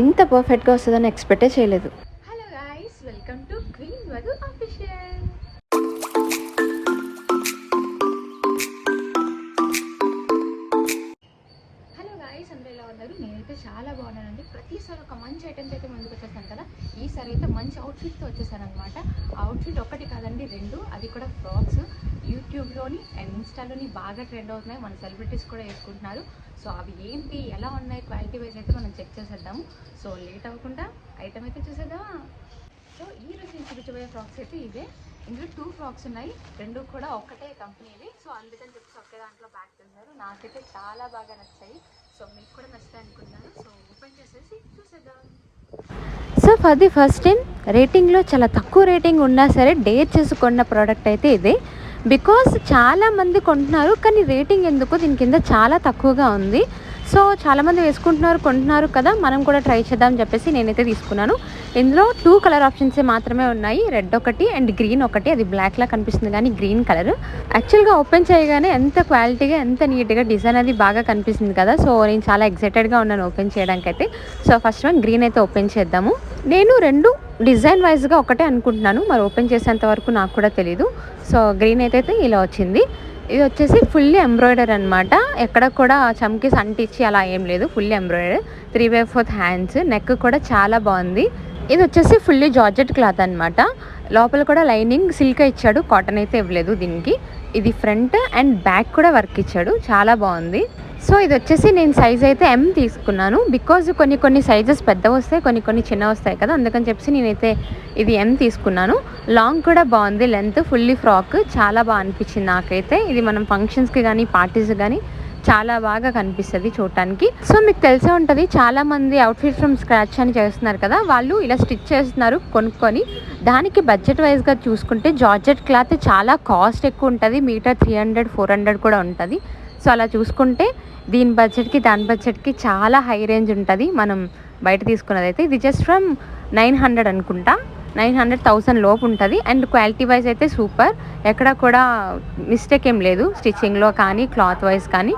ఇంత పర్ఫెక్ట్గా వస్తుందని ఎక్స్పెక్టే చేయలేదు. Hello guys, welcome to queen Vadhu official. Hello guys, అందరూ ఎలా ఉన్నారు? నేనైతే చాలా బాగున్నానండి. ప్రతిసారి ఒక మంచి ఐటమ్స్ అయితే ముందుకు వచ్చేసాను కదా. ఈసారి అయితే మంచి అవుట్ఫిట్తో వచ్చేసాను అనమాట. అవుట్ఫిట్ ఒకటి కాదండి, 2, అది కూడా ఫ్రాక్స్. యూట్యూబ్లోని అండ్ ఇన్స్టాలోని బాగా ట్రెండ్ అవుతున్నాయి, మన సెలబ్రిటీస్ కూడా వేసుకుంటున్నారు. సో అవి ఏంటి, ఎలా ఉన్నాయి, క్వాలిటీ వైజ్ అయితే మనం చెక్ చేసేద్దాము. సో లేట్ అవ్వకుండా ఐటమ్ అయితే చూసేద్దామా. సో ఈరోజు నేను చూపించబోయే ఫ్రాక్స్ అయితే ఇవే. ఇందులో 2 ఫ్రాక్స్ ఉన్నాయి, 2 కూడా ఒక్కటే కంపెనీవి. సో అందుకని చెప్పి ఒకే దాంట్లో ప్యాక్ చేశారు. నాకైతే చాలా బాగా నచ్చాయి. సో మీకు కూడా నచ్చుతాయి అనుకుంటున్నాను. సో ఓపెన్ చేసేసి చూసేద్దాం. So for the first time రేటింగ్లో చాలా తక్కువ రేటింగ్ ఉన్నా సరే డేర్ చేసుకున్న ప్రోడక్ట్ అయితే ఇదే. బికాజ్ చాలామంది కొంటున్నారు, కానీ రేటింగ్ ఎందుకో దీని కింద చాలా తక్కువగా ఉంది. సో చాలామంది వేసుకుంటున్నారు, కొంటున్నారు కదా, మనం కూడా ట్రై చేద్దామని చెప్పేసి నేనైతే తీసుకున్నాను. ఇందులో 2 కలర్ ఆప్షన్స్ మాత్రమే ఉన్నాయి, రెడ్ ఒకటి అండ్ గ్రీన్ ఒకటి. అది బ్లాక్లా కనిపిస్తుంది కానీ గ్రీన్ కలర్. యాక్చువల్గా ఓపెన్ చేయగానే ఎంత క్వాలిటీగా, ఎంత నీట్గా డిజైన్ అది బాగా కనిపిస్తుంది కదా. సో నేను చాలా ఎక్సైటెడ్గా ఉన్నాను ఓపెన్ చేయడానికి అయితే. సో ఫస్ట్ వన్ గ్రీన్ అయితే ఓపెన్ చేద్దాము. నేను 2 డిజైన్ వైజ్గా ఒకటే అనుకుంటున్నాను, మరి ఓపెన్ చేసేంత వరకు నాకు కూడా తెలీదు. సో గ్రీన్ అయితే ఇలా వచ్చింది. ఇది వచ్చేసి ఫుల్లీ ఎంబ్రాయిడర్ అనమాట. ఎక్కడ కూడా చమ్కీస్ అంటించి అలా ఏం లేదు, ఫుల్లీ ఎంబ్రాయిడర్. 3/4 హ్యాండ్స్, నెక్ కూడా చాలా బాగుంది. ఇది వచ్చేసి ఫుల్లీ జార్జెట్ క్లాత్ అనమాట. లోపల కూడా లైనింగ్ సిల్క్ ఇచ్చాడు, కాటన్ అయితే ఇవ్వలేదు దీనికి. ఇది ఫ్రంట్ అండ్ బ్యాక్ కూడా వర్క్ ఇచ్చాడు, చాలా బాగుంది. సో ఇది వచ్చేసి నేను సైజ్ అయితే M తీసుకున్నాను. బికాజ్ కొన్ని సైజెస్ పెద్ద వస్తాయి, కొన్ని చిన్న వస్తాయి కదా, అందుకని చెప్పేసి నేనైతే ఇది M తీసుకున్నాను. లాంగ్ కూడా బాగుంది, లెంత్ ఫుల్లీ ఫ్రాక్ చాలా బాగా అనిపించింది నాకైతే. ఇది మనం ఫంక్షన్స్కి కానీ పార్టీస్ కానీ చాలా బాగా కనిపిస్తుంది చూడటానికి. సో మీకు తెలిసే ఉంటుంది, చాలామంది అవుట్ఫిట్ ఫ్రమ్ స్క్రాచ్ అని చేస్తున్నారు కదా, వాళ్ళు ఇలా స్టిచ్ చేస్తున్నారు కొనుక్కొని. దానికి బడ్జెట్ వైజ్గా చూసుకుంటే జార్జెట్ క్లాత్ చాలా కాస్ట్ ఎక్కువ ఉంటుంది, మీటర్ 300-400 కూడా ఉంటుంది. సో అలా చూసుకుంటే దీని బడ్జెట్కి దాని బడ్జెట్కి చాలా హై రేంజ్ ఉంటుంది. మనం బయట తీసుకున్నది అయితే ఇది జస్ట్ ఫ్రమ్ 900 అనుకుంటా, 900-1000 లోపు ఉంటుంది. అండ్ క్వాలిటీ వైజ్ అయితే సూపర్, ఎక్కడ కూడా మిస్టేక్ ఏం లేదు స్టిచ్చింగ్లో కానీ క్లాత్ వైజ్ కానీ.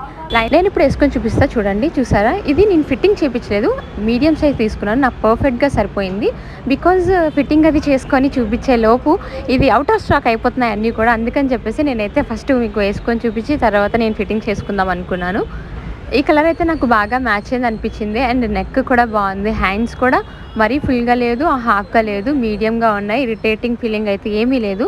నేను ఇప్పుడు వేసుకొని చూపిస్తా చూడండి. చూసారా, ఇది నేను ఫిట్టింగ్ చేయించలేదు, మీడియం సైజ్ తీసుకున్నాను, నాకు పర్ఫెక్ట్గా సరిపోయింది. బికాజ్ ఫిట్టింగ్ అది చేసుకొని చూపించే లోపు ఇది అవుట్ ఆఫ్ స్టాక్ అయిపోతున్నాయి అన్నీ కూడా. అందుకని చెప్పేసి నేనైతే ఫస్ట్ మీకు వేసుకొని చూపించి తర్వాత నేను ఫిట్టింగ్ చేసుకుందాం అనుకున్నాను. ఈ కలర్ అయితే నాకు బాగా మ్యాచ్ అయింది అనిపించింది. అండ్ నెక్ కూడా బాగుంది, హ్యాండ్స్ కూడా మరీ ఫుల్గా లేదు, హాఫ్గా లేదు, మీడియంగా ఉన్నాయి. ఇరిటేటింగ్ ఫీలింగ్ అయితే ఏమీ లేదు,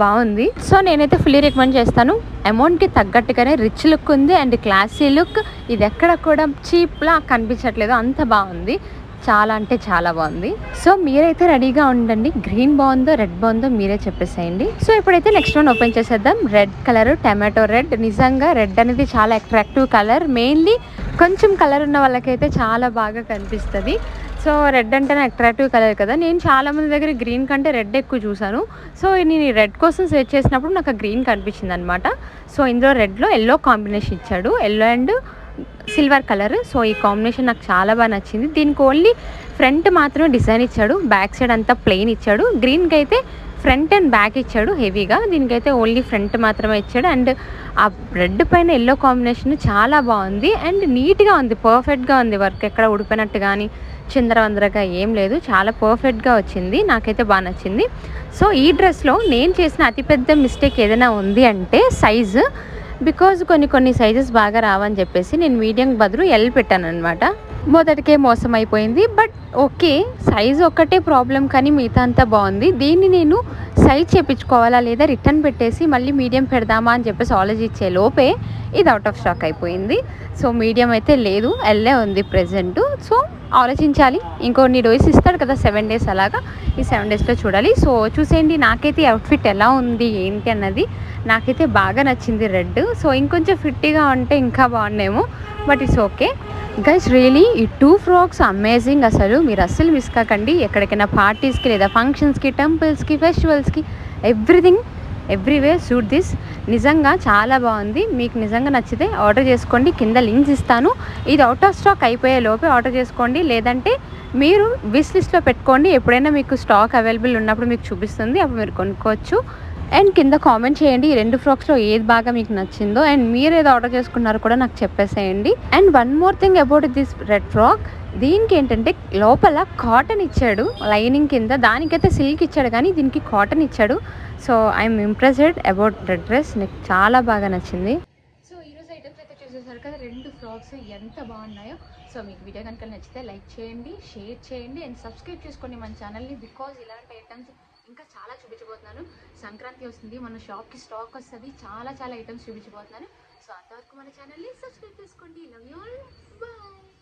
బాగుంది. సో నేనైతే ఫుల్లీ రికమెండ్ చేస్తాను. అమౌంట్కి తగ్గట్టుగానే రిచ్ లుక్ ఉంది అండ్ క్లాసీ లుక్. ఇది ఎక్కడ కూడా చీప్లా కనిపించట్లేదు, అంత బాగుంది, చాలా అంటే చాలా బాగుంది. సో మీరైతే రెడీగా ఉండండి, గ్రీన్ బాగుందో రెడ్ బాగుందో మీరే చెప్పేసేయండి. సో ఇప్పుడైతే నెక్స్ట్ వన్ ఓపెన్ చేసేద్దాం. Red colour, tomato red. నిజంగా రెడ్ అనేది చాలా అట్రాక్టివ్ కలర్, మెయిన్లీ కొంచెం కలర్ ఉన్న వాళ్ళకైతే చాలా బాగా కనిపిస్తుంది. సో రెడ్ అంటేనే అట్రాక్టివ్ కలర్ కదా. నేను చాలామంది దగ్గర గ్రీన్ కంటే రెడ్ ఎక్కువ చూసాను. సో నేను రెడ్ కోసం సెర్చ్ చేసినప్పుడు నాకు గ్రీన్ కనిపించింది అనమాట. సో ఇందులో రెడ్లో ఎల్లో కాంబినేషన్ ఇచ్చాడు, yellow and silver colour. So ఈ కాంబినేషన్ నాకు చాలా బాగా నచ్చింది. దీనికి ఓన్లీ ఫ్రంట్ మాత్రమే డిజైన్ ఇచ్చాడు, బ్యాక్ సైడ్ అంతా ప్లెయిన్ ఇచ్చాడు. గ్రీన్కి అయితే ఫ్రంట్ అండ్ బ్యాక్ ఇచ్చాడు హెవీగా, దీనికైతే ఓన్లీ ఫ్రంట్ మాత్రమే ఇచ్చాడు. అండ్ ఆ రెడ్ పైన ఎల్లో కాంబినేషన్ చాలా బాగుంది అండ్ నీట్గా ఉంది, పర్ఫెక్ట్గా ఉంది. వర్క్ ఎక్కడ ఉడిపోయినట్టు కానీ చిందరవందరగా ఏం లేదు, చాలా పర్ఫెక్ట్గా వచ్చింది, నాకైతే బాగా నచ్చింది. సో ఈ డ్రెస్లో నేను చేసిన అతిపెద్ద మిస్టేక్ ఏదైనా ఉంది అంటే సైజు. బికాజ్ కొన్ని సైజెస్ బాగా రావని చెప్పేసి నేను మీడియం బదులు ఎల్ పెట్టాను అనమాట. మొదటికే మోసం అయిపోయింది. బట్ ఓకే, సైజ్ ఒక్కటే ప్రాబ్లం, కానీ మిగతా అంతా బాగుంది. దీన్ని నేను సైజ్ చేయించుకోవాలా లేదా రిటర్న్ పెట్టేసి మళ్ళీ మీడియం పెడదామా అని చెప్పేసి ఆలోచించే లోపే ఇది అవుట్ ఆఫ్ స్టాక్ అయిపోయింది. సో మీడియం అయితే లేదు, ఎల్లే ఉంది ప్రెజెంట్. సో ఆలోచించాలి, ఇంకొన్ని డేస్ ఇస్తాడు కదా, 7 days అలాగా, ఈ 7 daysలో చూడాలి. సో చూసేయండి నాకైతే అవుట్ఫిట్ ఎలా ఉంది ఏంటి అన్నది. నాకైతే బాగా నచ్చింది రెడ్. సో ఇంకొంచెం ఫిట్గా ఉంటే ఇంకా బాగుండేమో, but it's okay guys. Really ఈ 2 ఫ్రాక్స్ అమేజింగ్, అసలు మీరు అస్సలు మిస్ కాకండి. ఎక్కడికైనా పార్టీస్కి లేదా ఫంక్షన్స్కి, టెంపుల్స్కి, ఫెస్టివల్స్కి, ఎవ్రీవేర్ సూట్ దిస్. నిజంగా చాలా బాగుంది. మీకు నిజంగా నచ్చితే ఆర్డర్ చేసుకోండి, కింద లింక్స్ ఇస్తాను. ఇది అవుట్ ఆఫ్ స్టాక్ అయిపోయే లోపే ఆర్డర్ చేసుకోండి, లేదంటే మీరు విష్ లిస్ట్లో పెట్టుకోండి. ఎప్పుడైనా మీకు స్టాక్ అవైలబుల్ ఉన్నప్పుడు మీకు చూపిస్తుంది, అప్పుడు మీరు కొనుక్కోవచ్చు. అండ్ కింద కామెంట్ చేయండి ఈ 2 ఫ్రాక్స్‌లో ఏది బాగా మీకు నచ్చిందో. అండ్ మీరు ఏది ఆర్డర్ చేసుకున్నారో కూడా నాకు చెప్పేసేయండి. And one more thing about this red frock, దీనికి ఏంటంటే లోపల కాటన్ ఇచ్చాడు లైనింగ్ కింద. దానికైతే సిల్క్ ఇచ్చాడు కానీ దీనికి కాటన్ ఇచ్చాడు. So I'm impressed about the dress. నాకు చాలా బాగా నచ్చింది. సో ఈరోజు ఐటమ్స్ అయితే చూసేసారు కదా, 2 ఫ్రాక్స్ ఎంత బాగున్నాయో. సో మీకు వీడియో కనుక నచ్చితే లైక్ చేయండి, షేర్ చేయండి అండ్ సబ్స్క్రైబ్ చేసుకోండి మన ఛానల్ని. బికాజ్ ఇలాంటి ఐటమ్స్ ఇంకా చాలా చూపించబోతున్నాను. సంక్రాంతి వస్తుంది, మన షాప్కి స్టాక్ వస్తుంది, చాలా ఐటమ్స్ చూపించబోతున్నాను. సో అంతవరకు మన ఛానల్ని సబ్స్క్రైబ్ చేసుకోండి. Love you all, bye.